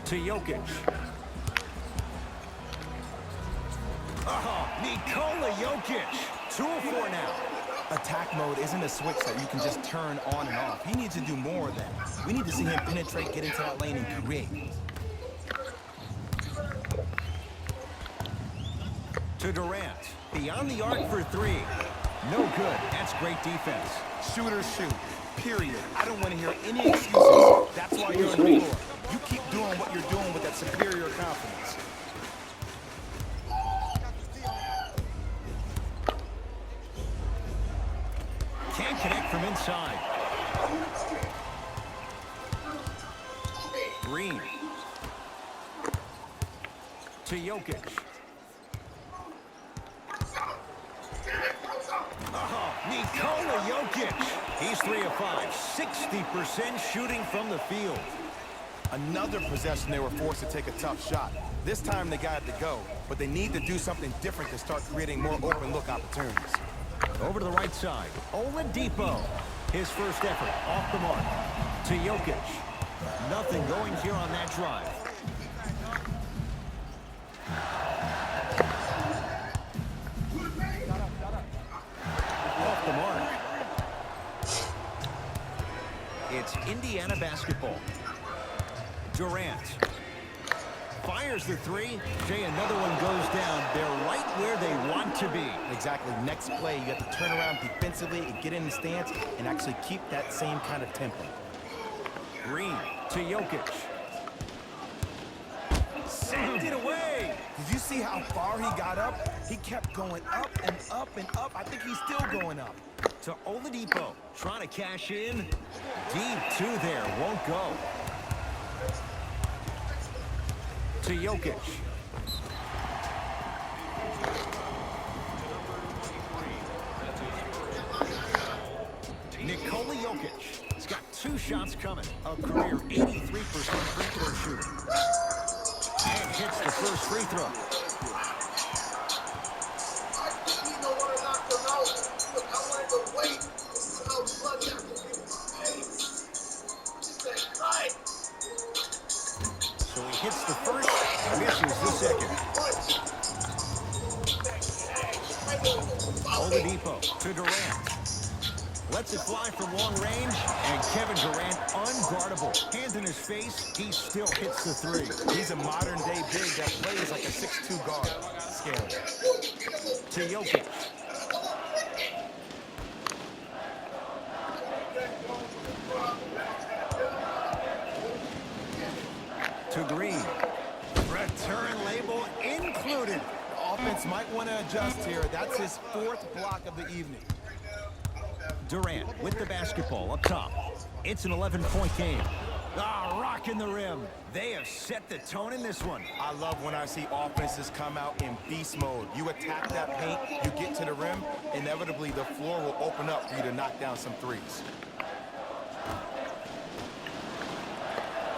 To Jokic. Nikola Jokic. 2 of 4 now. Attack mode isn't a switch that you can just turn on and off. He needs to do more of that. We need to see him penetrate, get into that lane, and create. To Durant. Beyond the arc for 3. No good. That's great defense. Shooters shoot. Period. I don't want to hear any excuses. That's why you're on the floor. You keep doing what you're doing with that superior confidence. Can't connect from inside. Green. To Jokic. Nikola Jokic. He's 3 of 5. 60% shooting from the field. Another possession they were forced to take a tough shot. This time they got it to go, but they need to do something different to start creating more open look opportunities. Over to the right side. Oladipo. His first effort off the mark. To Jokic. Nothing going here on that drive. Off the mark. It's Indiana basketball. Durant. Fires the 3. Jay, another one goes down. They're right where they want to be. Exactly. Next play, you have to turn around defensively and get in the stance and actually keep that same kind of tempo. Green to Jokic. Sent it away. Did you see how far he got up? He kept going up and up and up. I think he's still going up. To Oladipo. Trying to cash in. Deep 2 there. Won't go. To Jokic. Nikola Jokic. He's got 2 shots coming. A career 83% free throw shooter. And hits the first free throw. So he hits the first, misses the second. Oladipo to Durant. Lets it fly from long range, and Kevin Durant unguardable. Hands in his face, he still hits the 3. He's a modern-day big that plays like a 6'2 guard. Scary. To Jokic. To Green. Return label included. The offense might want to adjust here. That's his 4th block of the evening. Durant with the basketball up top. It's an 11-point game. Rocking the rim. They have set the tone in this one. I love when I see offenses come out in beast mode. You attack that paint, you get to the rim, inevitably the floor will open up for you to knock down some threes.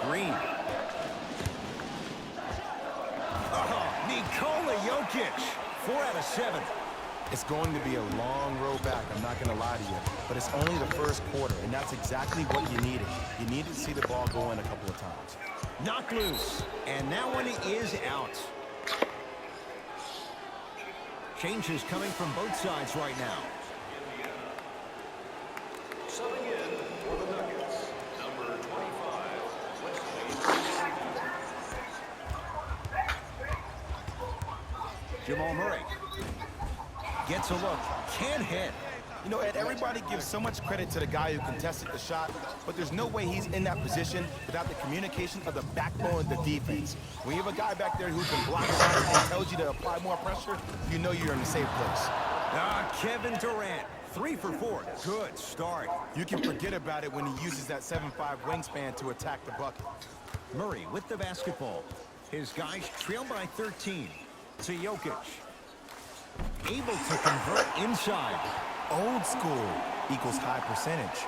Green. Nikola Jokic. 4 out of 7. It's going to be a long road back, I'm not going to lie to you. But it's only the first quarter, and that's exactly what you needed. You needed to see the ball go in a couple of times. Knocked loose, and that one is out. Changes coming from both sides right now. Subbing in for the Nuggets, number 25, Wesley. Jamal Murray. Gets a look. Can't hit. You know, Ed, everybody gives so much credit to the guy who contested the shot, but there's no way he's in that position without the communication of the backbone of the defense. When you have a guy back there who can block shots and tells you to apply more pressure, you know you're in a safe place. Kevin Durant. 3 for 4. Good start. You can forget about it when he uses that 7'5" wingspan to attack the bucket. Murray with the basketball. His guys trail by 13. To Jokic. Able to convert inside. Old school equals high percentage.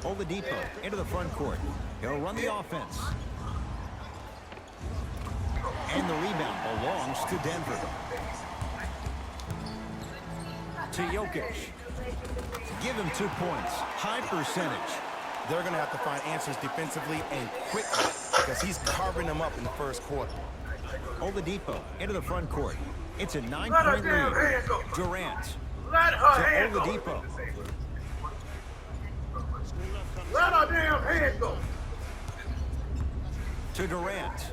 Oladipo into the front court. He'll run the offense. And the rebound belongs to Denver. To Jokic. Give him 2 points. High percentage. They're going to have to find answers defensively and quickly because he's carving them up in the first quarter. Oladipo into the front court. It's a 9-point lead. Durant Let her to hand go. Oladipo. Let her damn hand go. To Durant.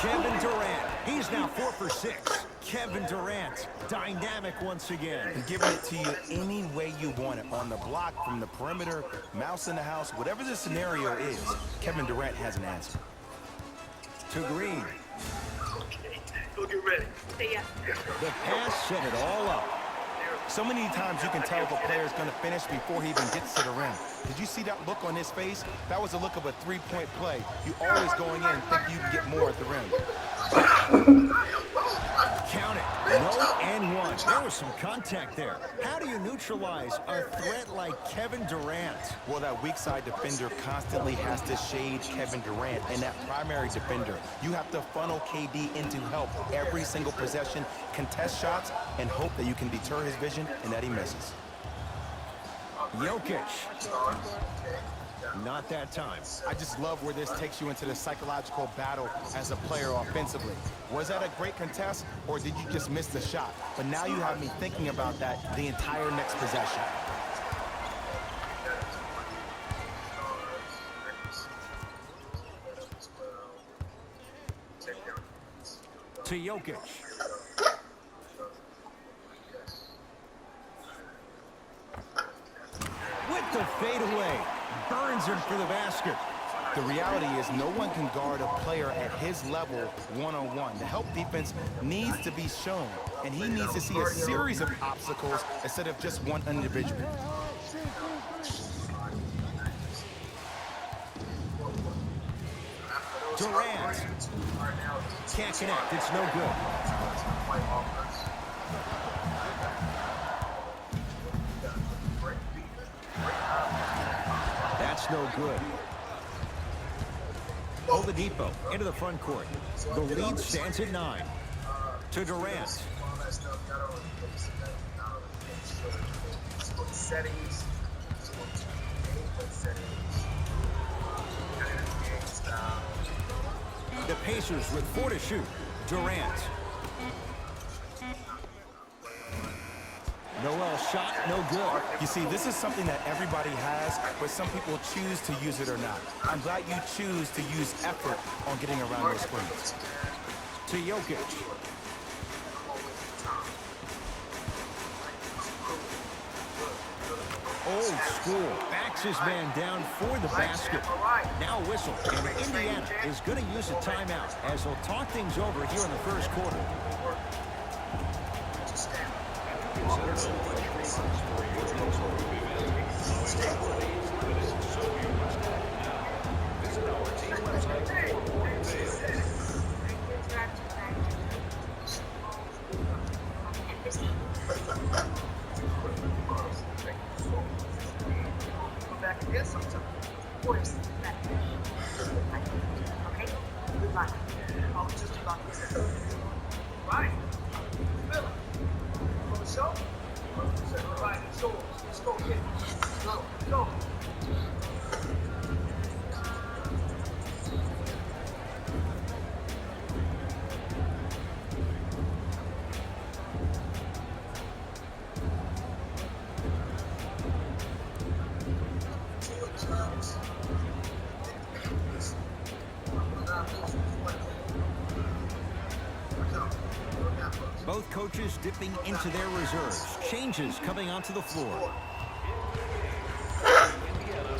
Kevin Durant. He's now 4 for 6. Kevin Durant, dynamic once again. And giving it to you any way you want it. On the block, from the perimeter, mouse in the house, whatever the scenario is, Kevin Durant has an answer. To Green. Go get ready. The pass set it all up. So many times you can tell if a player's going to finish before he even gets to the rim. Did you see that look on his face? That was a look of a three-point play. You always going in thinking you can get more at the rim. Count it. No and one. There was some contact there. How do you neutralize a threat like Kevin Durant? Well, that weak side defender constantly has to shade Kevin Durant, and that primary defender, you have to funnel KD into help every single possession, contest shots, and hope that you can deter his vision and that he misses. Jokic. Not that time. I just love where this takes you into the psychological battle as a player offensively. Was that a great contest, or did you just miss the shot? But now you have me thinking about that the entire next possession. To Jokic. With the fadeaway. Burns him for the basket. The reality is no one can guard a player at his level one-on-one. The help defense needs to be shown, and he needs to see a series of obstacles instead of just one individual. Durant. Can't connect. It's no good. That's no good. Oladipo into the front court. The lead stands at 9. To Durant. The Pacers with 4 to shoot. Durant. Noel shot, no good. You see, this is something that everybody has, but some people choose to use it or not. I'm glad you choose to use effort on getting around those screens. To Jokic. Old school. Backs his man down for the basket. Now a whistle. And Indiana is going to use a timeout as they'll talk things over here in the first quarter. Both coaches dipping into their reserves. Changes coming onto the floor.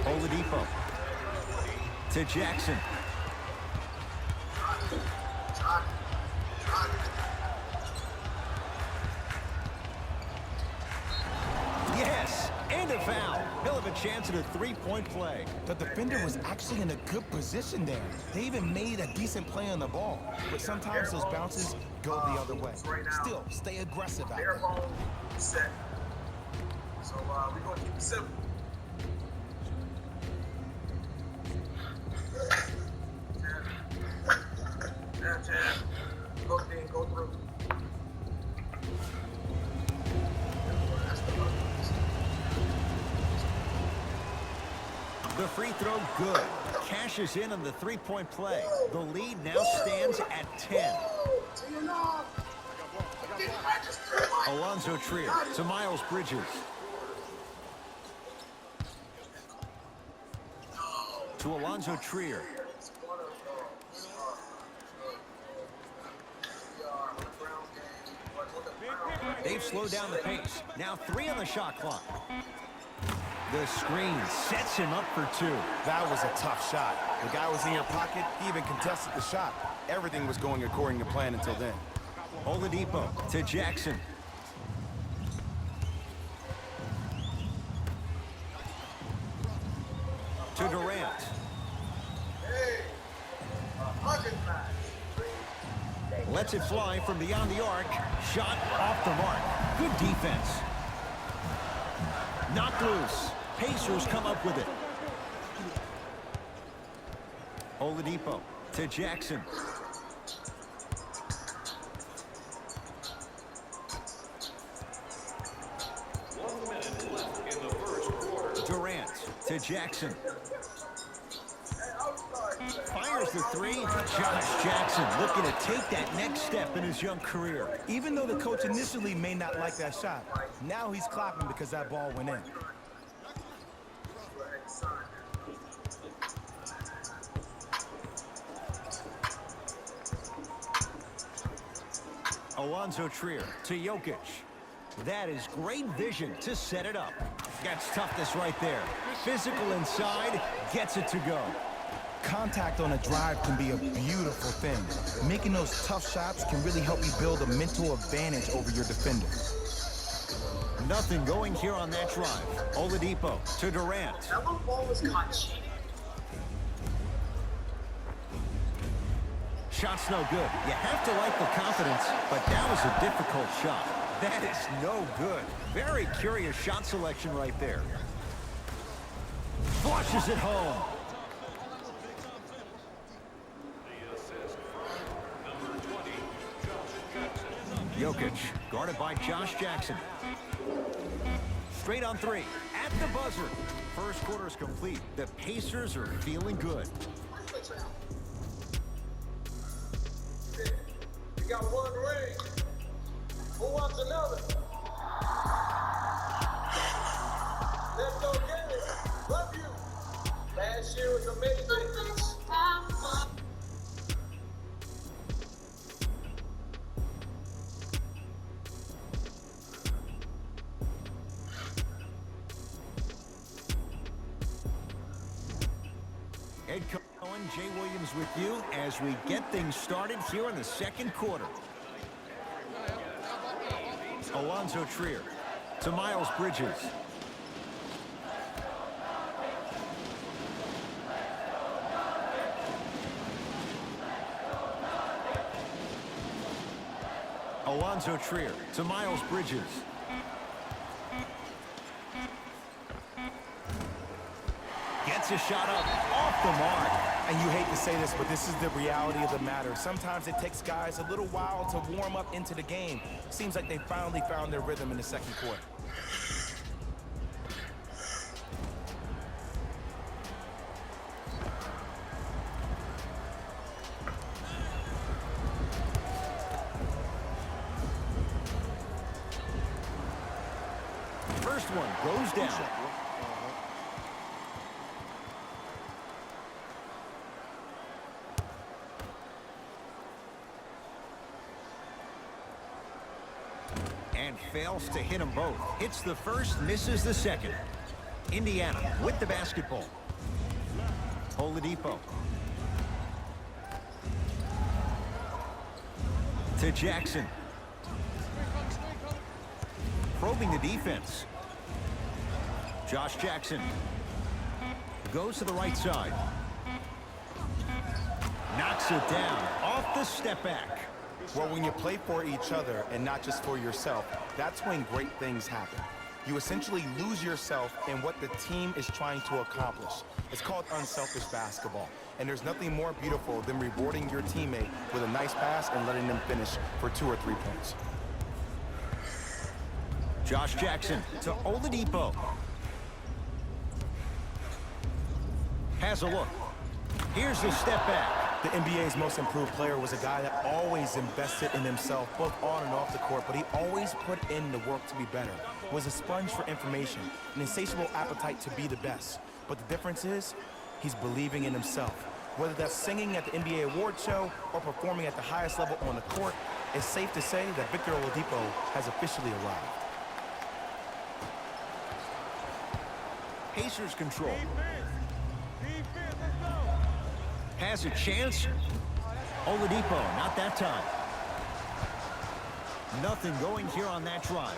Oladipo. To Jackson. Yes, and a foul. He'll have a chance at a three-point play. The defender was actually in a good position there. They even made a decent play on the ball, but sometimes those bounces go the other way. Still, stay aggressive out there. Set. So we're going to keep it simple. Look in, go through. free throw, good. Cashes in on the three-point play. The lead now stands at 10. Alonzo Trier to Miles Bridges. To Alonzo Trier. They've slowed down the pace. Now 3 on the shot clock. The screen sets him up for 2. That was a tough shot. The guy was in your pocket. He even contested the shot. Everything was going according to plan until then. Oladipo to Jackson. To Durant. Lets it fly from beyond the arc. Shot off the mark. Good defense. Knocked loose. Pacers come up with it. Oladipo to Jackson. Durant to Jackson. Fires the 3. Josh Jackson looking to take that next step in his young career. Even though the coach initially may not like that shot, now he's clapping because that ball went in. Alonzo Trier to Jokic. That is great vision to set it up. That's toughness right there. Physical inside, gets it to go. Contact on a drive can be a beautiful thing. Making those tough shots can really help you build a mental advantage over your defender. Nothing going here on that drive. Oladipo to Durant. That little ball was caught cheating. Shot's no good. You have to like the confidence, but that was a difficult shot. That is no good. Very curious shot selection right there. Flushes it home. Jokic, guarded by Josh Jackson. Straight on 3, at the buzzer. First quarter is complete. The Pacers are feeling good. We got one ring. Who wants another? Let's go get it. Love you. Last year was amazing. Ed Cohen, Jay Williams with you as we get things started here in the second quarter. Alonzo Trier to Miles Bridges. Alonzo Trier to Miles Bridges. Gets a shot up off the mark. And you hate to say this, but this is the reality of the matter. Sometimes it takes guys a little while to warm up into the game. Seems like they finally found their rhythm in the second quarter. First one goes down. And fails to hit them both. Hits the first, misses the second. Indiana with the basketball. Oladipo. To Jackson. Probing the defense. Josh Jackson. Goes to the right side. Knocks it down off the step back. Well, when you play for each other and not just for yourself, that's when great things happen. You essentially lose yourself in what the team is trying to accomplish. It's called unselfish basketball. And there's nothing more beautiful than rewarding your teammate with a nice pass and letting them finish for 2 or 3 points. Josh Jackson to Oladipo. Has a look. Here's the step back. The NBA's most improved player was a guy that always invested in himself, both on and off the court, but he always put in the work to be better. Was a sponge for information, an insatiable appetite to be the best. But the difference is, he's believing in himself. Whether that's singing at the NBA award show or performing at the highest level on the court, it's safe to say that Victor Oladipo has officially arrived. Pacers control. Has a chance. Oladipo, not that time. Nothing going here on that drive.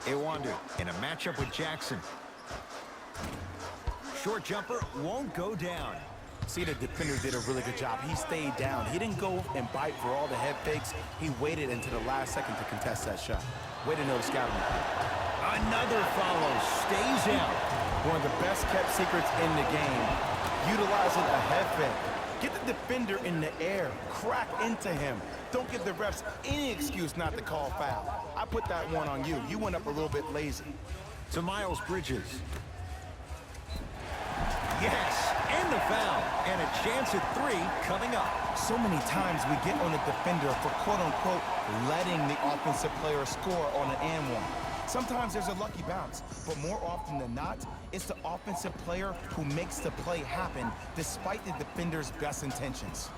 Iwandu in a matchup with Jackson. Short jumper won't go down. See, the defender did a really good job. He stayed down. He didn't go and bite for all the head fakes. He waited until the last second to contest that shot. Way to know the scouting. Another follow, stays out. One of the best kept secrets in the game. Utilizing a head fake. Get the defender in the air. Crack into him. Don't give the refs any excuse not to call foul. I put that one on you. You went up a little bit lazy. To Miles Bridges. Yes, and the foul. And a chance at 3 coming up. So many times we get on the defender for quote-unquote letting the offensive player score on an and one. Sometimes there's a lucky bounce, but more often than not, it's the offensive player who makes the play happen despite the defender's best intentions.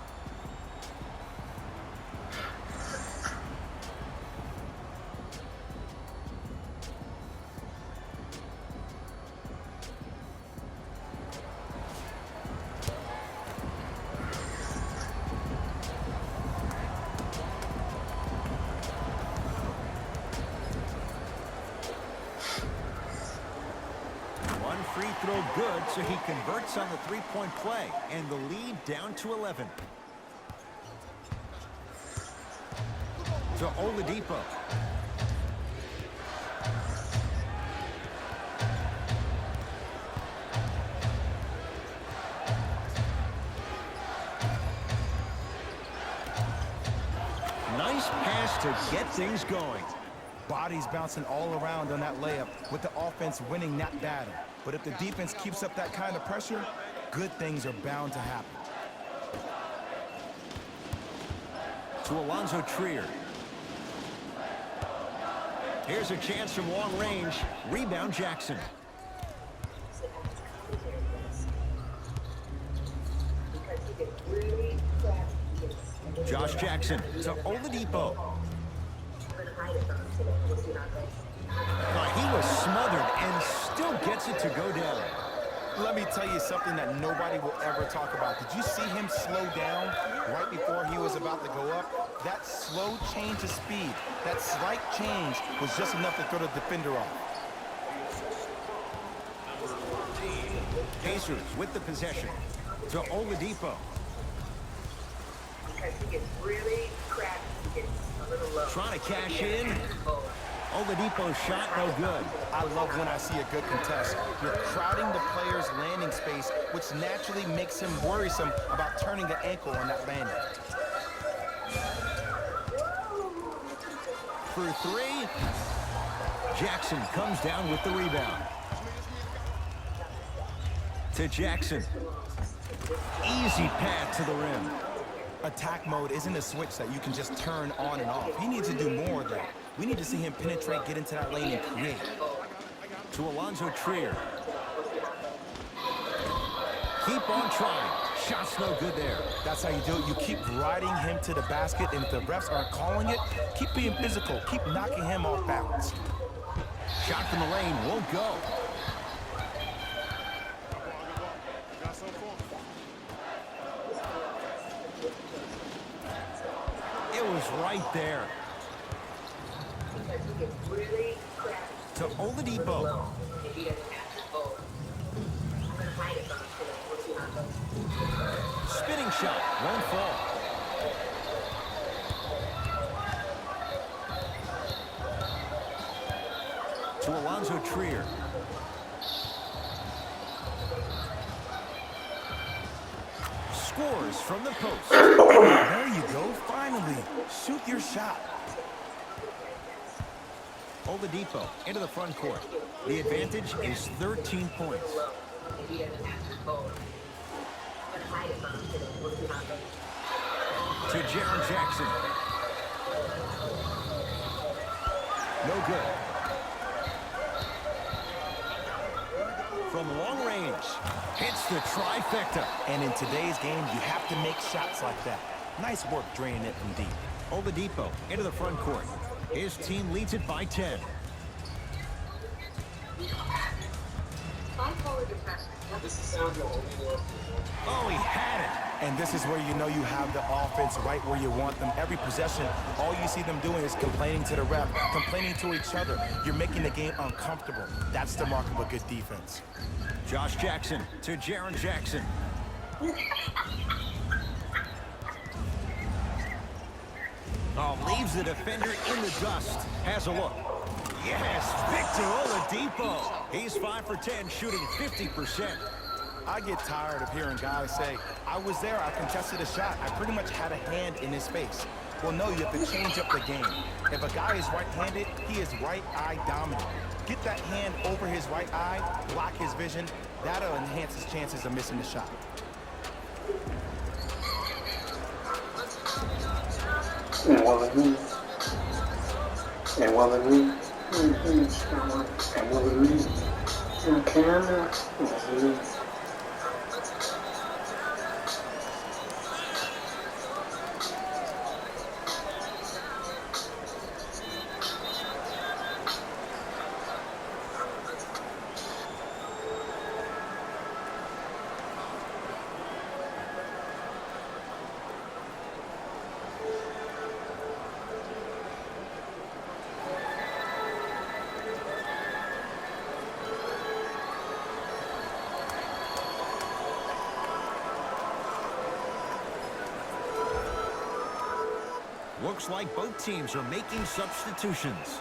Free throw good, so he converts on the three-point play, and the lead down to 11. To Oladipo. Nice pass to get things going. Bodies bouncing all around on that layup with the offense winning that battle. But if the defense keeps up that kind of pressure, good things are bound to happen. To Alonzo Trier. Here's a chance from long range. Rebound Jackson. Josh Jackson to Oladipo. He was smothered and still gets it to go down. Let me tell you something that nobody will ever talk about. Did you see him slow down right before he was about to go up? That slow change of speed, that slight change was just enough to throw the defender off. Pacers with the possession to Oladipo. Because he gets really crappy, he gets a little low. Trying to cash in. Oladipo's shot no good. I love when I see a good contest. You're crowding the player's landing space, which naturally makes him worrisome about turning the ankle on that landing. For 3. Jackson comes down with the rebound. To Jackson. Easy path to the rim. Attack mode isn't a switch that you can just turn on and off. He needs to do more of that. We need to see him penetrate, get into that lane, and create. To Alonzo Trier. Keep on trying. Shot's no good there. That's how you do it. You keep riding him to the basket, and if the refs aren't calling it, keep being physical. Keep knocking him off balance. Shot from the lane won't go. It was right there. To Oladipo. Spinning shot, won't fall. To Alonzo Trier. Scores from the post. There you go, finally. Shoot your shot. Oladipo into the front court. The advantage is 13 points. Low. If he doesn't have to hold. But hide it from him. We'll see how it goes. To Jaren Jackson. No good. From long range, hits the trifecta. And in today's game, you have to make shots like that. Nice work draining it from deep. Oladipo into the front court. His team leads it by 10. Oh, he had it. And this is where you know you have the offense right where you want them. Every possession, all you see them doing is complaining to the ref, complaining to each other. You're making the game uncomfortable. That's the mark of a good defense. Josh Jackson to Jaren Jackson. Oh, leaves the defender in the dust. Has a look. Yes, Victor Oladipo. He's 5 for 10, shooting 50%. I get tired of hearing guys say, I was there, I contested a shot. I pretty much had a hand in his face. Well, no, you have to change up the game. If a guy is right-handed, he is right eye dominant. Get that hand over his right eye, block his vision. That'll enhance his chances of missing the shot. Looks like both teams are making substitutions.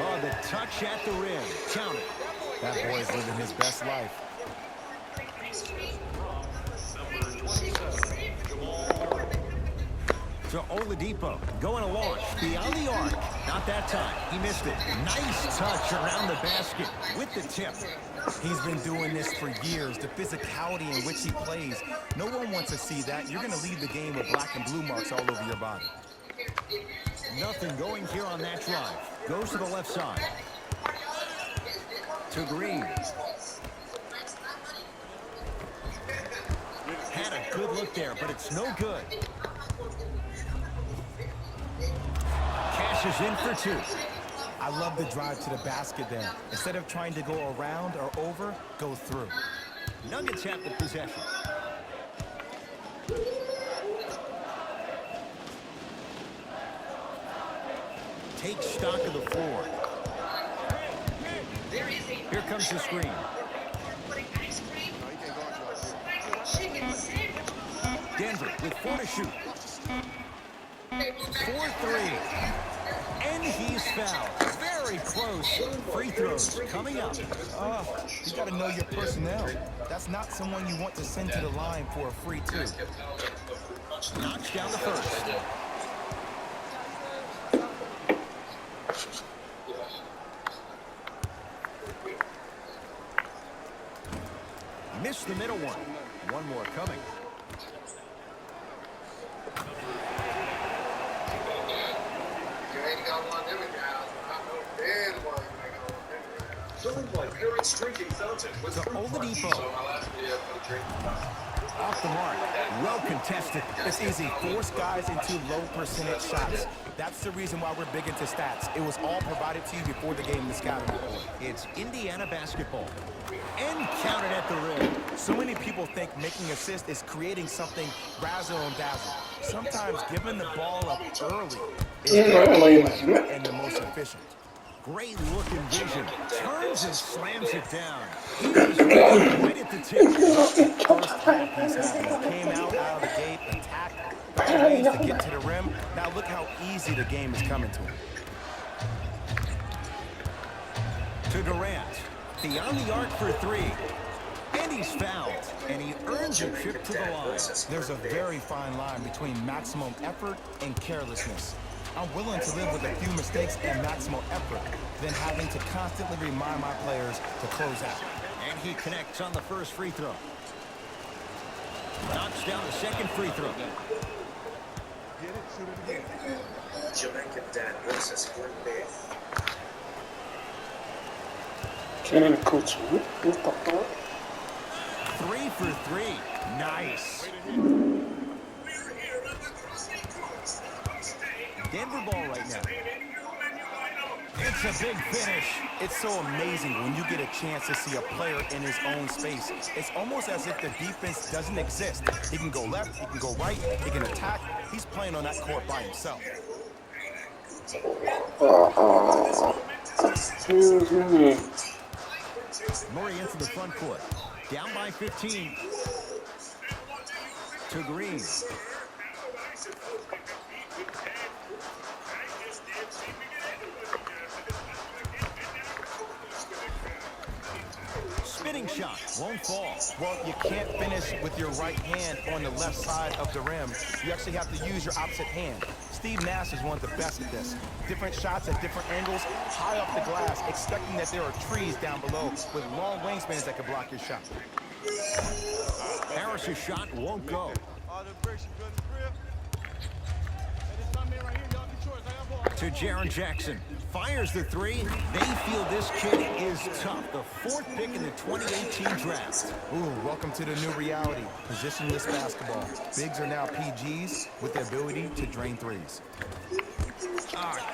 Oh, the touch at the rim. Count it. That boy's living his best life. To Oladipo, going to launch, beyond the arc. Not that time, he missed it. Nice touch around the basket with the tip. He's been doing this for years. The physicality in which he plays. No one wants to see that. You're going to leave the game with black and blue marks all over your body. Nothing going here on that drive. Goes to the left side. To Green. Had a good look there, but it's no good. Cash is in for two. I love the drive to the basket there. Instead of trying to go around or over, go through. Nuggets have the possession. Take stock of the floor. Here comes the screen. Denver with 4 to shoot. 4-3. And he's fouled. Very close. Free throws coming up. You got to know your personnel. That's not someone you want to send to the line for a free two. Knocks down the first. Missed the middle one. One more coming. To Oladipo. Off the mark. Well contested. It's easy. Force guys into low percentage shots. That's the reason why we're big into stats. It was all provided to you before the game in the scouting report. It's Indiana basketball. And counted at the rim. So many people think making assists is creating something razzle and dazzle. Sometimes giving the ball up early is and the most efficient. Great looking vision. Turns and slams it down. He was right at the tip. First half he's having. Came out of the gate, attacked, found ways to get to the rim. Now look how easy the game is coming to him. To Durant. Beyond the arc for 3. And he he's fouled, and he earns a trip to the line. There's a very fine line between maximum effort and carelessness. I'm willing to live with a few mistakes and maximal effort than having to constantly remind my players to close out. And he connects on the first free throw. Knocks down the second free throw. Jamaican Dan versus Green Bay. 걔는 코치 인스타파 3 for 3. Nice. Denver ball right now. It's a big finish. It's so amazing when you get a chance to see a player in his own space. It's almost as if the defense doesn't exist. He can go left, he can go right, he can attack. He's playing on that court by himself. Murray into the front court. Down by 15. To Green. Spinning shot. Won't fall. Well, you can't finish with your right hand on the left side of the rim. You actually have to use your opposite hand. Steve Nash is one of the best at this. Different shots at different angles, high up the glass, expecting that there are trees down below with long wingspans that can block your shot. Harris's shot won't go. To Jaren Jackson. Fires the three. They feel this kid is tough. The 4th pick in the 2018 draft. Ooh, welcome to the new reality. Positionless basketball. Bigs are now PGs with the ability to drain threes.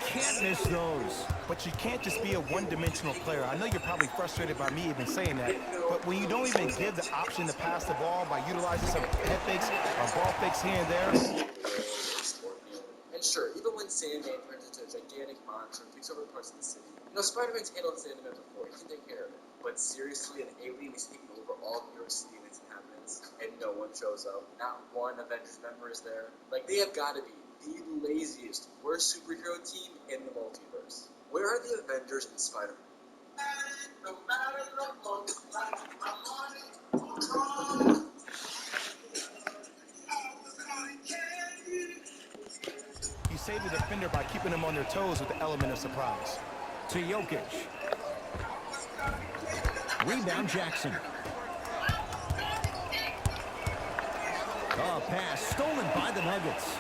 Can't miss those. But you can't just be a one-dimensional player. I know you're probably frustrated by me even saying that, but when you don't even give the option to pass the ball by utilizing some head fakes or ball fakes here and there. And sure, even when Sandman turns into a gigantic monster and takes over parts of the city, Spider-Man's handled Sandman before, he can take care of it. But seriously, an alien is taking over all New York City and its inhabitants, and no one shows up. Not one Avengers member is there. Like, they have got to be the laziest, worst superhero team in the multiverse. Where are the Avengers and Spider-Man? You save the defender by keeping them on their toes with the element of surprise. To Jokic. Rebound Jackson. Pass stolen by the Nuggets.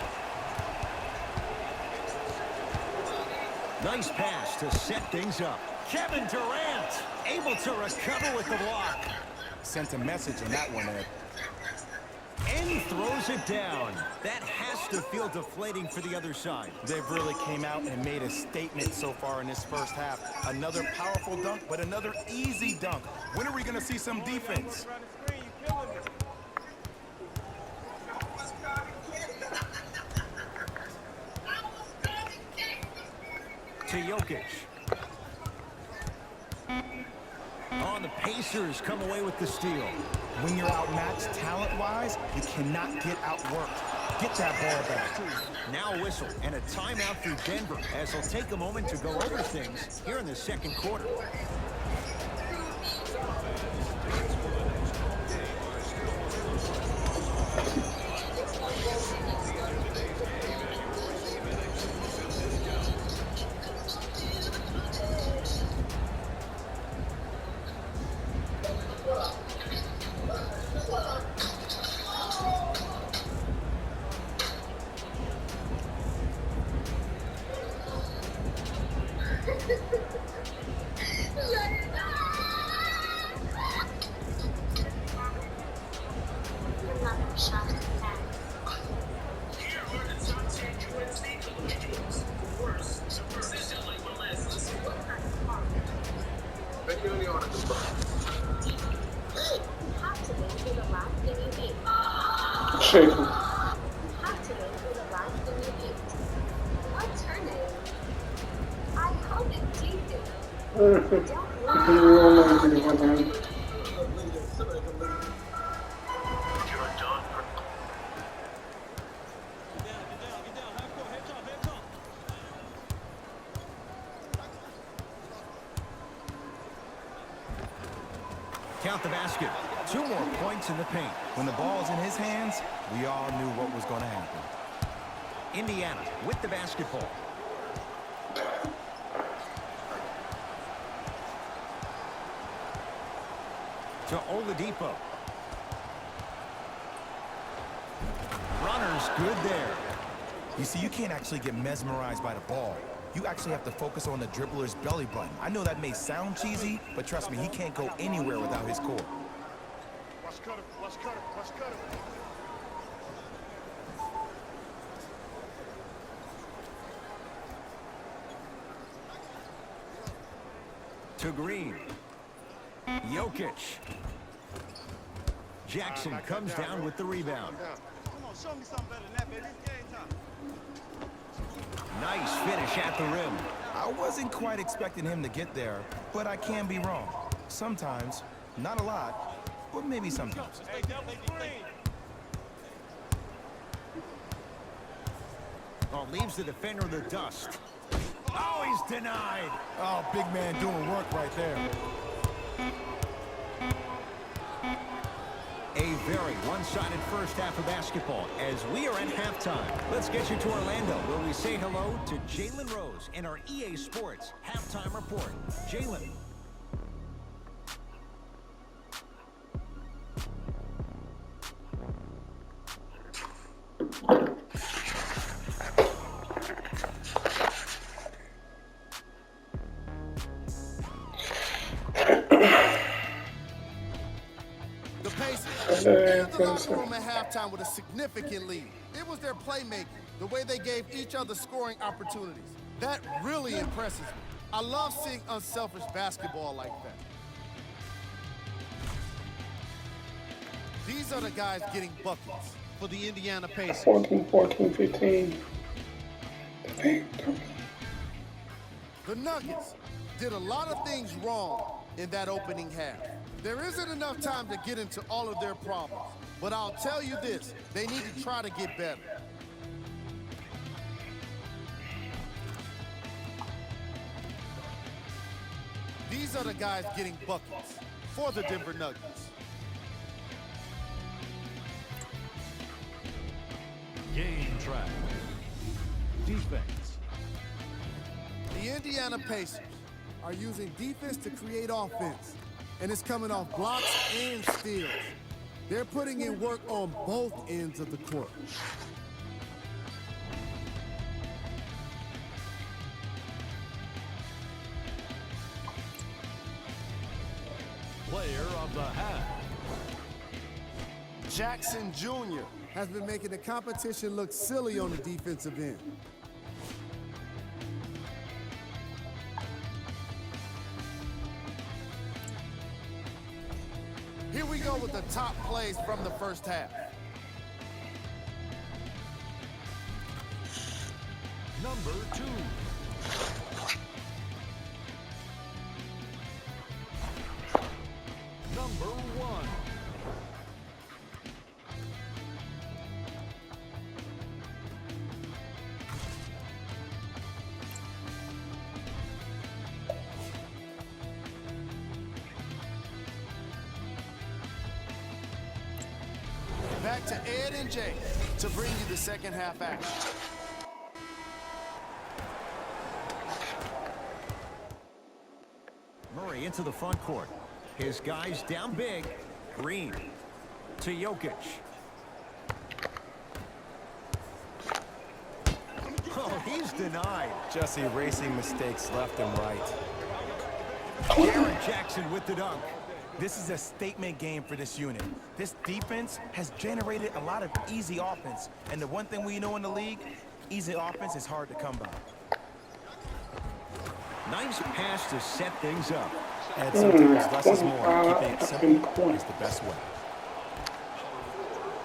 Nice pass to set things up. Kevin Durant able to recover with the block. Sent a message in that one, Ed. And throws it down. That has to feel deflating for the other side. They've really came out and made a statement so far in this first half. Another powerful dunk, but another easy dunk. When are we going to see some defense? To Jokic. Oh, the Pacers come away with the steal. When you're outmatched talent-wise, you cannot get outworked. Get that ball back. Now a whistle and a timeout for Denver as they'll take a moment to go over things here in the second quarter. Shaking. What's her name? I hope it's Tuesday. Count the basket. 2 more points in the paint. When the ball's in his hands, we all knew what was going to happen. Indiana with the basketball. To Oladipo. Runner's good there. You see, you can't actually get mesmerized by the ball. You actually have to focus on the dribbler's belly button. I know that may sound cheesy, but trust me, he can't go anywhere without his core. Let's cut him. Let's cut him. Let's cut him. To Green. Jokic. Jackson comes down with the rebound. Come on, show me something better than that, baby. It's game time. Nice finish at the rim. I wasn't quite expecting him to get there, but I can be wrong. Sometimes, not a lot, but maybe sometimes. Hey, Green. Oh, leaves the defender in the dust. Oh, he's denied. Oh, big man doing work right there. A very one-sided first half of basketball as we are at halftime. Let's get you to Orlando, where we say hello to Jalen Rose in our EA Sports Halftime Report. Jalen. The Pacers entered the locker room at halftime with a significant lead. It was their playmaking, the way they gave each other scoring opportunities. That really impresses me. I love seeing unselfish basketball like that. These are the guys getting buckets for the Indiana Pacers. 14, 14, 15. The Nuggets did a lot of things wrong in that opening half. There isn't enough time to get into all of their problems, but I'll tell you this, they need to try to get better. These are the guys getting buckets for the Denver Nuggets. Game track. Defense. The Indiana Pacers are using defense to create offense, and it's coming off blocks and steals. They're putting in work on both ends of the court. Player of the half. Jackson Jr. has been making the competition look silly on the defensive end. Here we go with the top plays from the first half. Number 2. Number 1. Back to Ed and Jay to bring you the second half action. Murray into the front court. His guys down big. Green to Jokic. Oh, he's denied. Just erasing mistakes left and right. Aaron Jackson with the dunk. This is a statement game for this unit. This defense has generated a lot of easy offense. And the one thing we know in the league, easy offense is hard to come by. Nice pass to set things up. And sometimes less is more. Keeping it simple is the best way.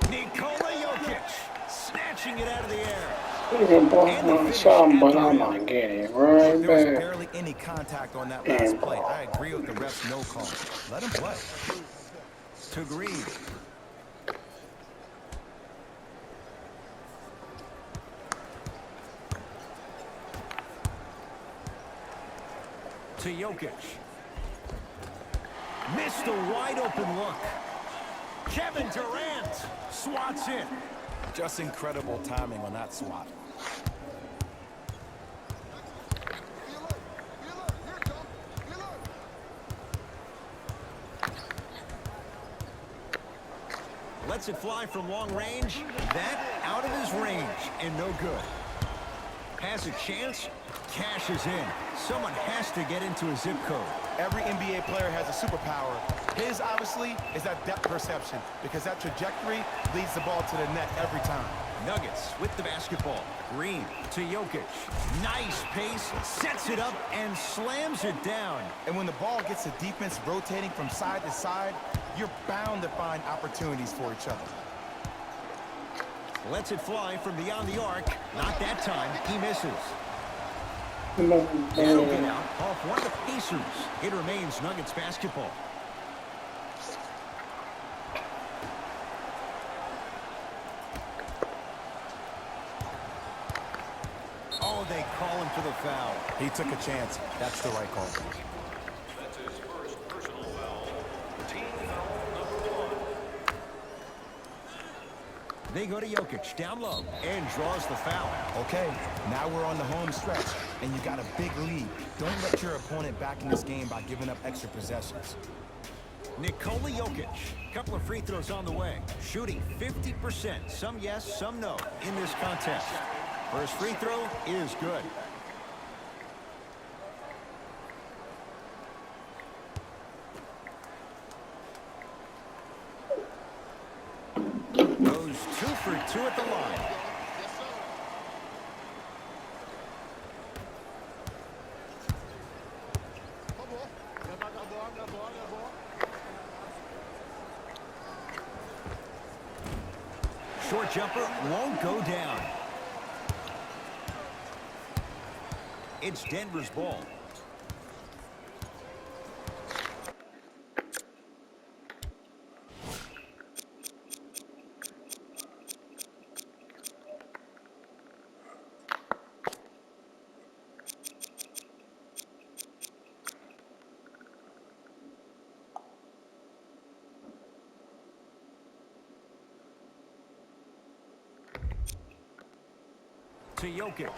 Nikola Jokic snatching it out of the air. Even both on some, but I'm not getting it right There was back. barely any contact on that last play. I agree with the ref's no call. Let him play. To Green. To Jokic. Missed a wide open look. Kevin Durant swats it. Just incredible timing on that swat. Lets it fly from long range. That out of his range and no good. Has a chance, cashes in. Someone has to get into a zip code. Every NBA player has a superpower. His, obviously, is that depth perception, because that trajectory leads the ball to the net every time. Nuggets with the basketball. Green to Jokic. Nice pace, sets it up and slams it down. And when the ball gets the defense rotating from side to side, you're bound to find opportunities for each other. Lets it fly from beyond the arc. Not that time. He misses. That'll get out off one of the Pacers. It remains Nuggets basketball. Oh, they call him for the foul. He took a chance. That's the right call. That's his first personal foul. Team foul number 1. They go to Jokic down low and draws the foul. Okay, now we're on the home stretch, and you got a big lead. Don't let your opponent back in this game by giving up extra possessions. Nikola Jokic, couple of free throws on the way. Shooting 50%, some yes, some no in this contest. First free throw is good. Goes 2 for 2 at the line. Short jumper won't go down. It's Denver's ball. To Jokic.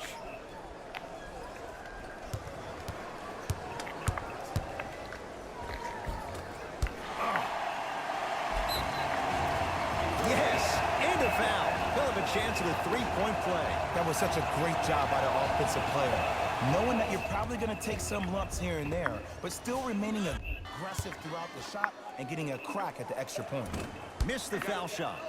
Yes, and a foul. He'll have a chance at a three-point play. That was such a great job by the offensive player. Knowing that you're probably going to take some lumps here and there, but still remaining aggressive throughout the shot and getting a crack at the extra point. Missed the foul shot.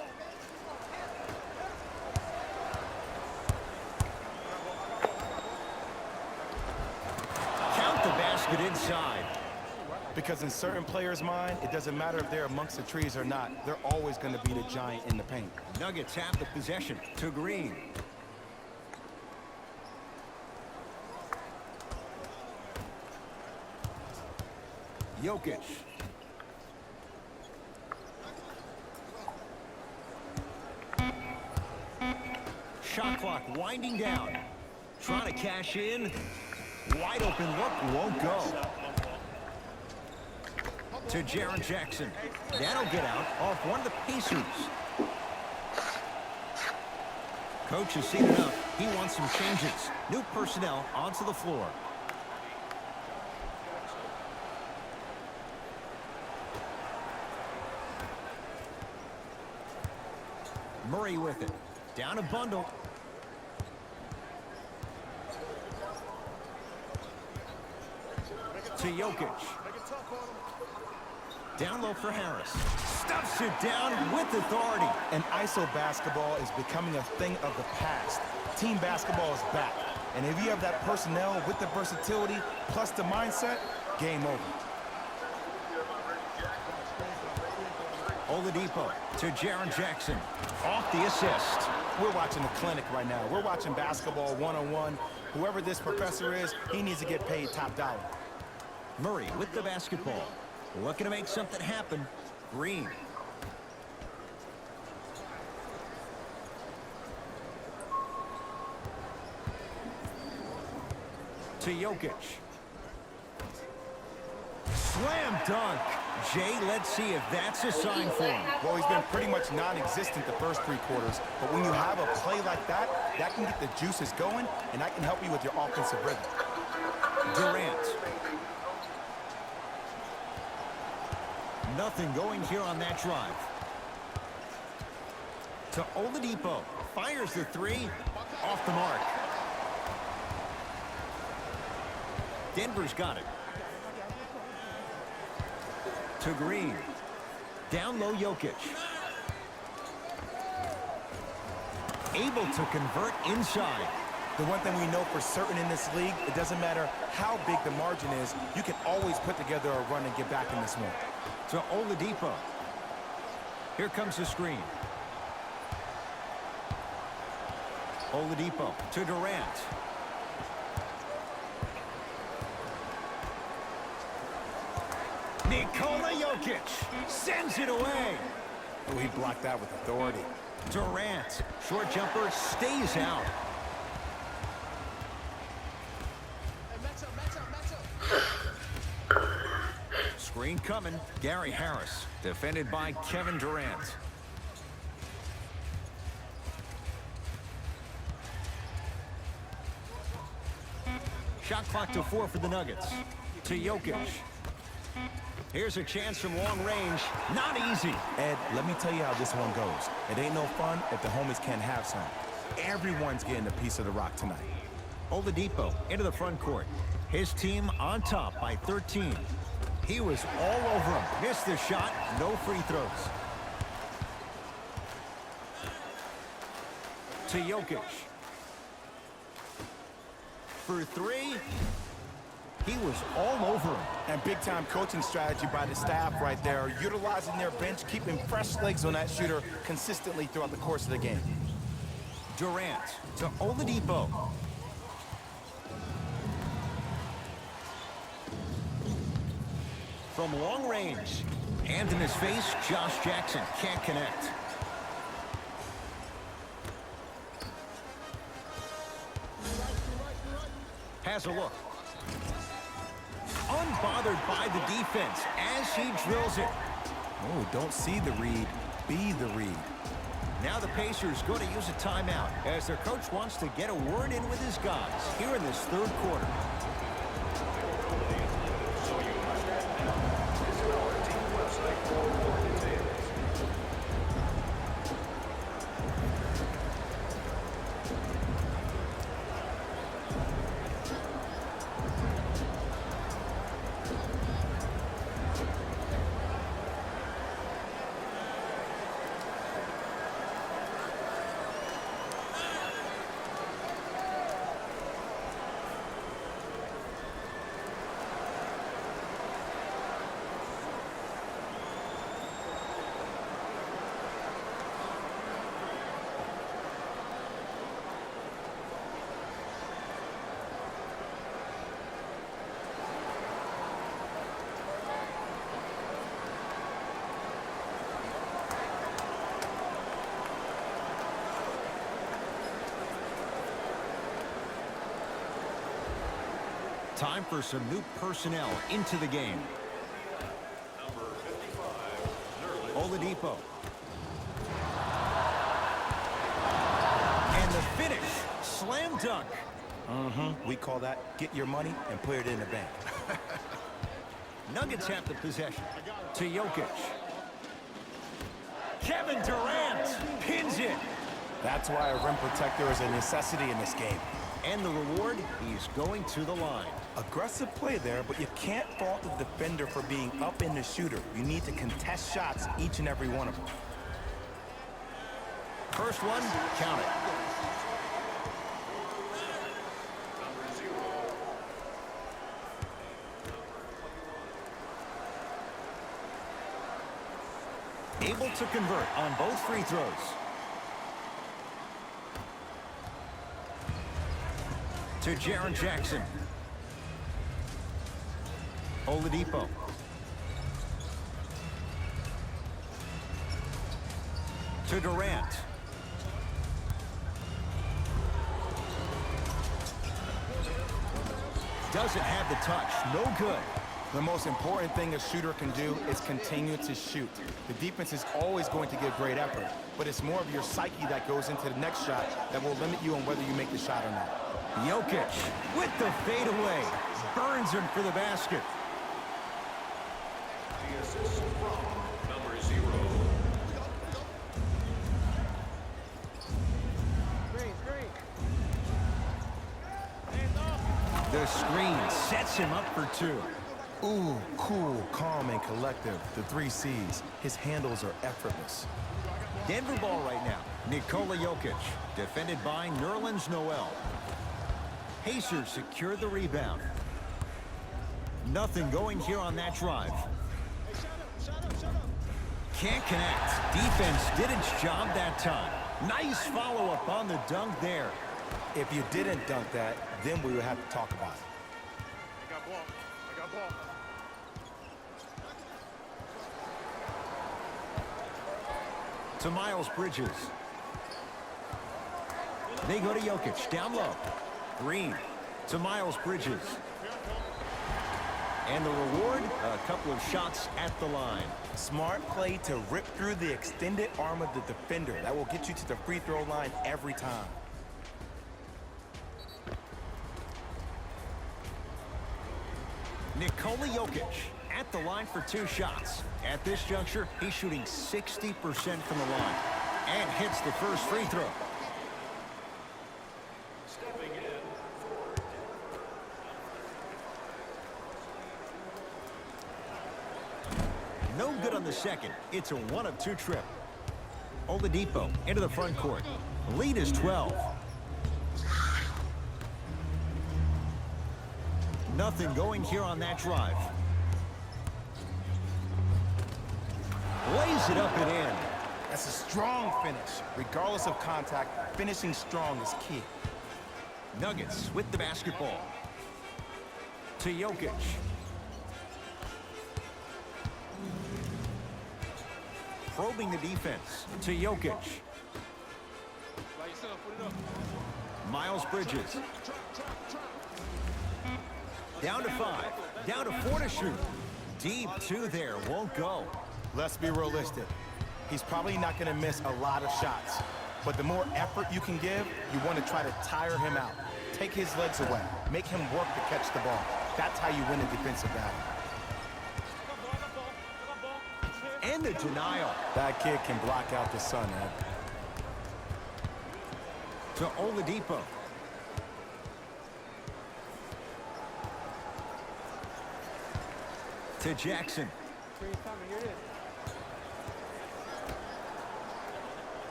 Count the basket inside. Because in certain players' mind, it doesn't matter if they're amongst the trees or not. They're always going to be the giant in the paint. Nuggets have the possession to Green. Jokic. Shot clock winding down. Trying to cash in. Wide open look, won't go. To Jaren Jackson. That'll get out off one of the Pacers. Coach has seen enough. He wants some changes. New personnel onto the floor. Murray with it. Down a bundle. To Jokic. Down low for Harris. Stuffs it down with authority. And ISO basketball is becoming a thing of the past. Team basketball is back. And if you have that personnel with the versatility plus the mindset, game over. Oladipo to Jaren Jackson. Off the assist. We're watching the clinic right now. We're watching basketball one-on-one. Whoever this professor is, he needs to get paid top dollar. Murray with the basketball. Looking to make something happen. Green. To Jokic. Slam dunk. Jay, let's see if that's a sign for him. Well, he's been pretty much non-existent the first 3 quarters, but when you have a play like that, that can get the juices going, and that can help you with your offensive rhythm. Durant. Nothing going here on that drive. To Oladipo. Fires the 3. Off the mark. Denver's got it. To Green. Down low, Jokic. Able to convert inside. The one thing we know for certain in this league, it doesn't matter how big the margin is, you can always put together a run and get back in this one. To Oladipo. Here comes the screen. Oladipo to Durant. Nikola Jokic sends it away. Oh, he blocked that with authority. Durant, short jumper, stays out. Screen coming. Gary Harris, defended by Kevin Durant. Shot clock to 4 for the Nuggets. To Jokic. Here's a chance from long range. Not easy. Ed, let me tell you how this one goes. It ain't no fun if the homies can't have some. Everyone's getting a piece of the rock tonight. Oladipo into the front court. His team on top by 13. He was all over him. Missed the shot. No free throws. To Jokic. For 3. He was all over him. And big-time coaching strategy by the staff right there, utilizing their bench, keeping fresh legs on that shooter consistently throughout the course of the game. Durant to Oladipo. From long range. Hand in his face, Josh Jackson can't connect. Has a look. Unbothered by the defense as he drills it. Oh, don't see the read, be the read. Now the Pacers go to use a timeout as their coach wants to get a word in with his guys here in this 3rd quarter. So you must add now. Visit our team website for more details. Time for some new personnel into the game. Number 55, Nerlens. Oladipo. And the finish. Slam dunk. We call that get your money and put it in the bank. Nuggets have the possession. To Jokic. Kevin Durant pins it. That's why a rim protector is a necessity in this game. And the reward, he's going to the line. Aggressive play there, but you can't fault the defender for being up in the shooter. You need to contest shots, each and every one of them. First one, count it. Able to convert on both free throws. To Jaren Jackson. Oladipo. To Durant. Doesn't have the touch. No good. The most important thing a shooter can do is continue to shoot. The defense is always going to give great effort, but it's more of your psyche that goes into the next shot that will limit you on whether you make the shot or not. Jokic with the fadeaway. Burns him for the basket. The assist from number 0. The screen sets him up for 2. Ooh, cool, calm, and collective. The 3 C's. His handles are effortless. Denver ball right now. Nikola Jokic, defended by Nerlens Noel. Pacers secure the rebound. Nothing going here on that drive. Can't connect. Defense did its job that time. Nice follow-up on the dunk there. If you didn't dunk that, then we would have to talk about it. I got ball. To Miles Bridges. They go to Jokic, down low. Green to Miles Bridges. And the reward, a couple of shots at the line. Smart play to rip through the extended arm of the defender. That will get you to the free throw line every time. Nikola Jokic at the line for 2 shots. At this juncture, he's shooting 60% from the line and hits the first free throw. Stepping in. No good on the second. It's a 1 of 2 trip. Oladipo into the front court. Lead is 12. Nothing going here on that drive. Lays it up and in. That's a strong finish. Regardless of contact, finishing strong is key. Nuggets with the basketball. To Jokic. Probing the defense. To Jokic. Miles Bridges. Down to 5. Down to 4 to shoot. Deep 2 there. Won't go. Let's be realistic. He's probably not going to miss a lot of shots. But the more effort you can give, you want to try to tire him out. Take his legs away. Make him work to catch the ball. That's how you win a defensive battle. And the denial. That kid can block out the sun, Ed. To Oladipo. To Jackson.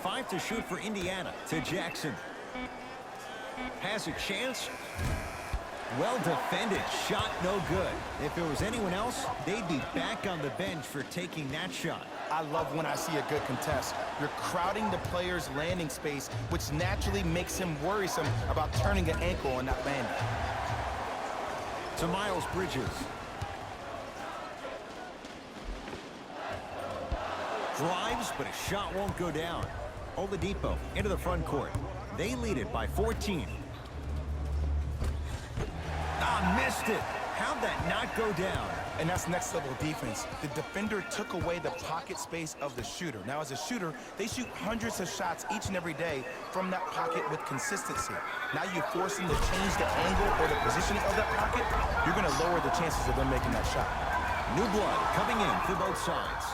Five to shoot for Indiana. To Jackson. Has a chance. Well defended. Shot no good. If it was anyone else, they'd be back on the bench for taking that shot. I love when I see a good contest. You're crowding the player's landing space, which naturally makes him worrisome about turning an ankle on that landing. To Miles Bridges. Drives, but a shot won't go down. Oladipo into the front court. They lead it by 14. Missed it. How'd that not go down? And that's next level defense. The defender took away the pocket space of the shooter. Now, as a shooter, they shoot hundreds of shots each and every day from that pocket with consistency. Now you force them to change the angle or the positioning of that pocket, you're going to lower the chances of them making that shot. New blood coming in for both sides.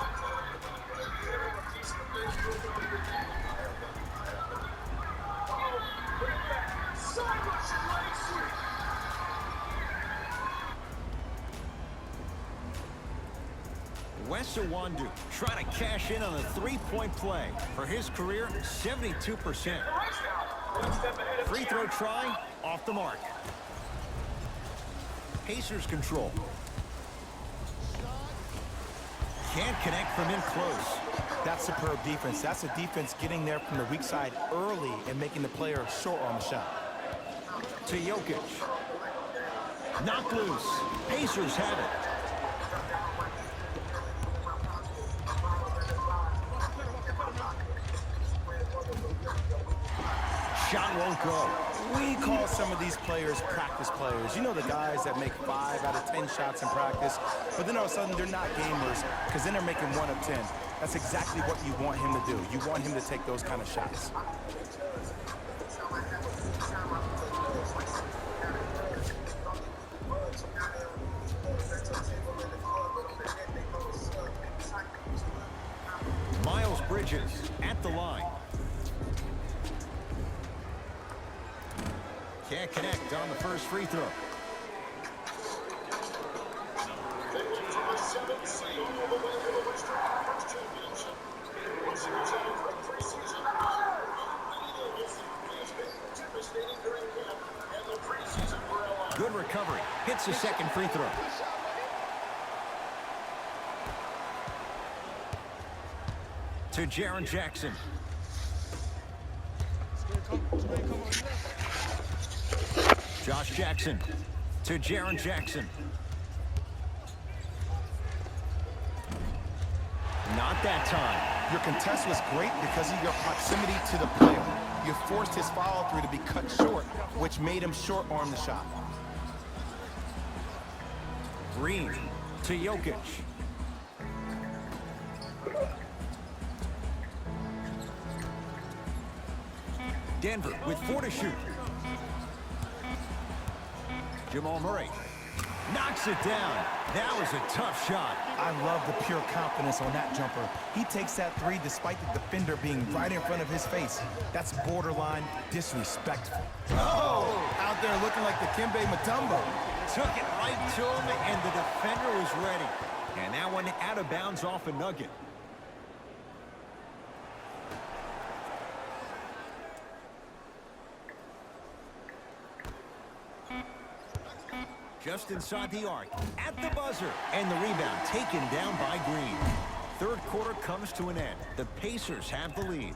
Wes Iwundu trying to cash in on a three-point play. For his career, 72%. Free throw try, off the mark. Pacers control. Can't connect from in close. That's superb defense. That's a defense getting there from the weak side early and making the player short on the shot. To Jokic. Knocked loose. Pacers have it. Shot won't go. We call some of these players practice players. You know, the guys that make 5 out of 10 shots in practice, but then all of a sudden they're not gamers because then they're making 1 of 10. That's exactly what you want him to do. You want him to take those kind of shots. Miles Bridges at the line. Can't connect on the first free throw. Good recovery. Hits the second free throw. To Jaren Jackson. Josh Jackson to Jaren Jackson. Not that time. Your contest was great because of your proximity to the player. You forced his follow-through to be cut short, which made him short-arm the shot. Green to Jokic. Denver with 4 to shoot. Jamal Murray knocks it down. That was a tough shot. I love the pure confidence on that jumper. He takes that 3 despite the defender being right in front of his face. That's borderline disrespectful. Oh, out there looking like the Kimbe Mutombo. Took it right to him, and the defender was ready. And that one out of bounds off a nugget. Just inside the arc, at the buzzer, and the rebound taken down by Green. Third quarter comes to an end. The Pacers have the lead.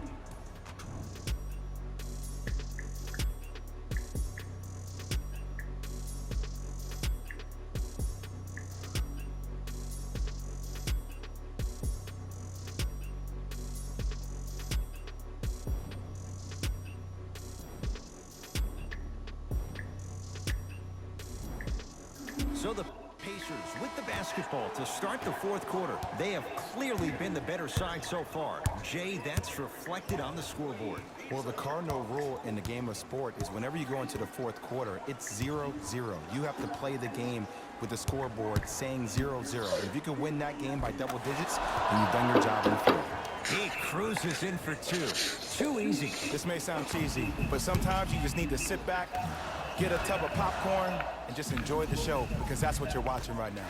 So the Pacers with the basketball to start the fourth quarter. They have clearly been the better side so far. Jay, that's reflected on the scoreboard. Well, the cardinal rule in the game of sport is whenever you go into the fourth quarter, it's 0-0. You have to play the game with the scoreboard saying 0-0. If you can win that game by double digits, then you've done your job in the field. He cruises in for 2. Too easy. This may sound cheesy, but sometimes you just need to sit back, get a tub of popcorn, and just enjoy the show, because that's what you're watching right now.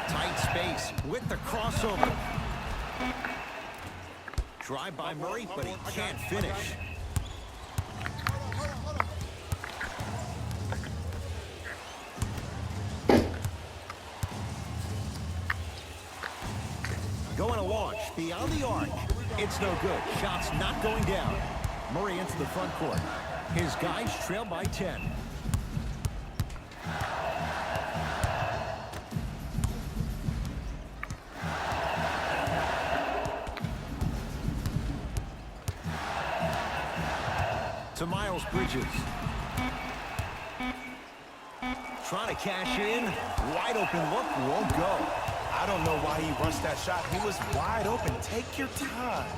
Tight space with the crossover. Drive by Murray, but he can't finish. Going to launch beyond the arc. It's no good. Shot's not going down. Murray into the front court. His guys trail by 10. To Miles Bridges. Trying to cash in. Wide open look, won't go. I don't know why he rushed that shot. He was wide open. Take your time.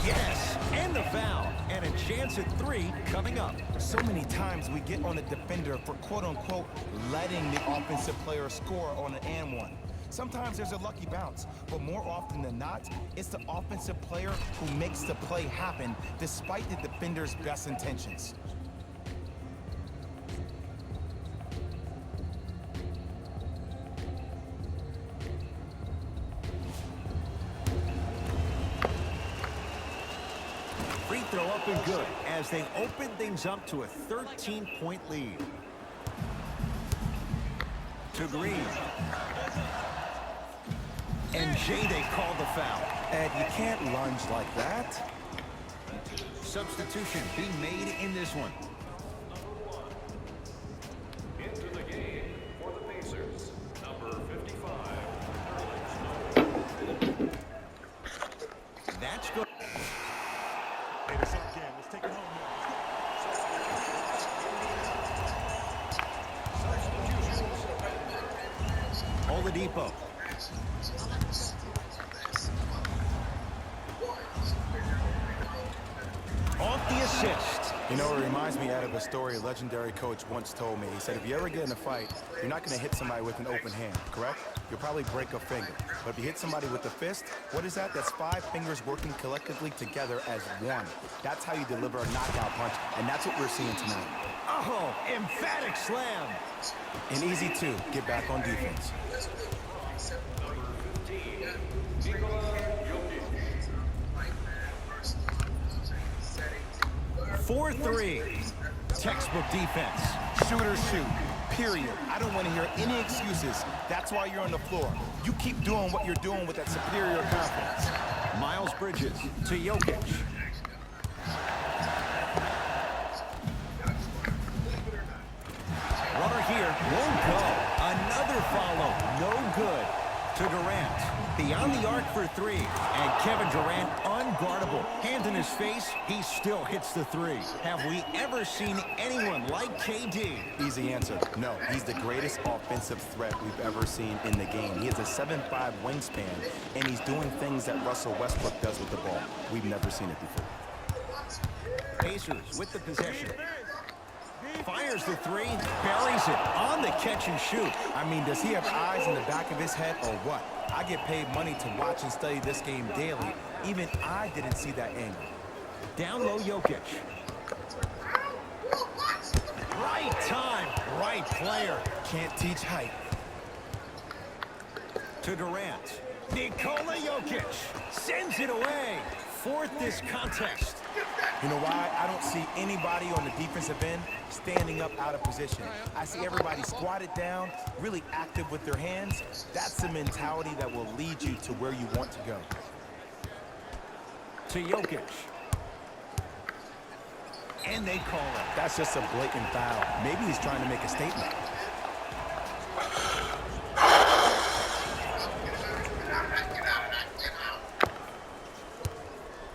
Yes, and the foul. And a chance at 3 coming up. So many times we get on a defender for quote-unquote letting the offensive player score on an and one. Sometimes there's a lucky bounce, but more often than not, it's the offensive player who makes the play happen despite the defender's best intentions. Free throw up and good as they open things up to a 13-point lead. To Green. And Jay, they call the foul. Ed, you can't lunge like that. Substitution being made in this one. Into the game for the Pacers, number You know, it reminds me out of a story a legendary coach once told me. He said, if you ever get in a fight, you're not going to hit somebody with an open hand, correct? You'll probably break a finger. But if you hit somebody with a fist, what is that? That's 5 fingers working collectively together as one. That's how you deliver a knockout punch, and that's what we're seeing tonight. Oh, emphatic slam. And easy, too. Get back on defense. 4-3. Textbook defense. Shoot or shoot, period. I don't want to hear any excuses. That's why you're on the floor. You keep doing what you're doing with that superior confidence. Miles Bridges to Jokic. Runner here, won't go. Another follow, no good. To Durant, beyond the arc for 3. And Kevin Durant, unguardable. Hand in his face, he still hits the 3. Have we ever seen anyone like KD? Easy answer, no. He's the greatest offensive threat we've ever seen in the game. He has a 7'5" wingspan, and he's doing things that Russell Westbrook does with the ball. We've never seen it before. Pacers with the possession. Fires the 3, buries it on the catch and shoot. I mean, does he have eyes in the back of his head or what? I get paid money to watch and study this game daily. Even I didn't see that angle. Down low, Jokic. Right time, right player. Can't teach height. To Durant. Nikola Jokic sends it away. 4th this contest. You know why? I don't see anybody on the defensive end standing up out of position. I see everybody squatted down, really active with their hands. That's the mentality that will lead you to where you want to go. To Jokic. And they call it. That's just a blatant foul. Maybe he's trying to make a statement.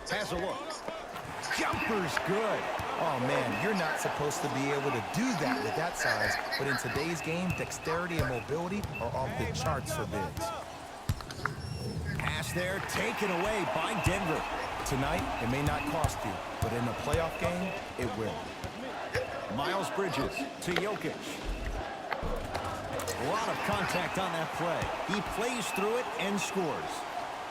Has a look. Jumper's good. Oh, man, you're not supposed to be able to do that with that size. But in today's game, dexterity and mobility are off the charts for bigs. Pass there, taken away by Denver. Tonight, it may not cost you, but in a playoff game, it will. Miles Bridges to Jokic. A lot of contact on that play. He plays through it and scores.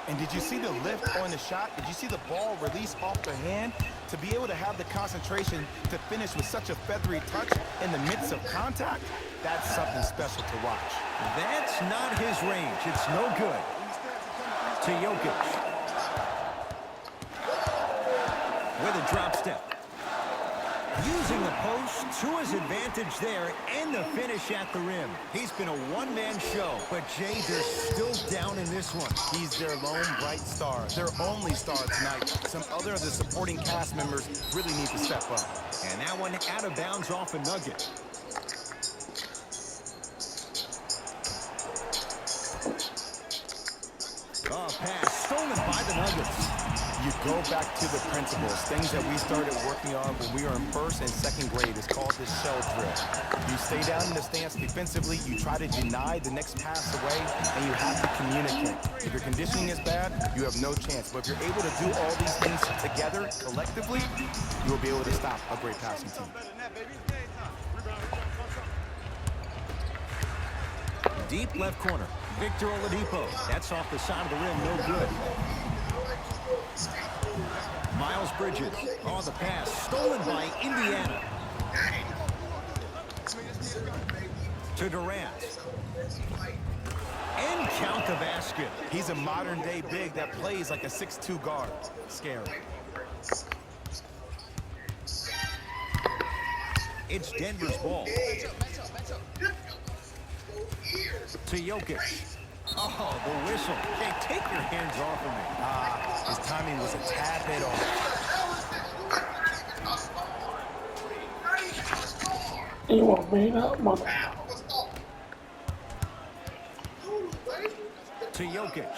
And did you see the lift on the shot? Did you see the ball release off the hand? To be able to have the concentration to finish with such a feathery touch in the midst of contact, that's something special to watch. That's not his range. It's no good. To Jokic. With a drop step. Using the post to his advantage there and the finish at the rim. He's been a one-man show, but Jay, they're still down in this one. He's their lone bright star, their only star tonight. Some other of the supporting cast members really need to step up. And that one out of bounds off a nugget. Oh, pass stolen by the Nuggets. You go back to the principles, things that we started working on when we were in 1st and 2nd grade. It's called the shell drill. You stay down in the stance defensively, you try to deny the next pass away, and you have to communicate. If your conditioning is bad, you have no chance. But if you're able to do all these things together, collectively, you'll be able to stop a great passing team. Deep left corner. Victor Oladipo. That's off the side of the rim, no good. Miles Bridges on the pass, stolen by Indiana. To Durant. And count the basket. He's a modern-day big that plays like a 6'2" guard. Scary. It's Denver's ball. To Jokic. Oh, the whistle. Hey, take your hands off of me. His timing was a tad bit off. You want me up, mother? To Jokic.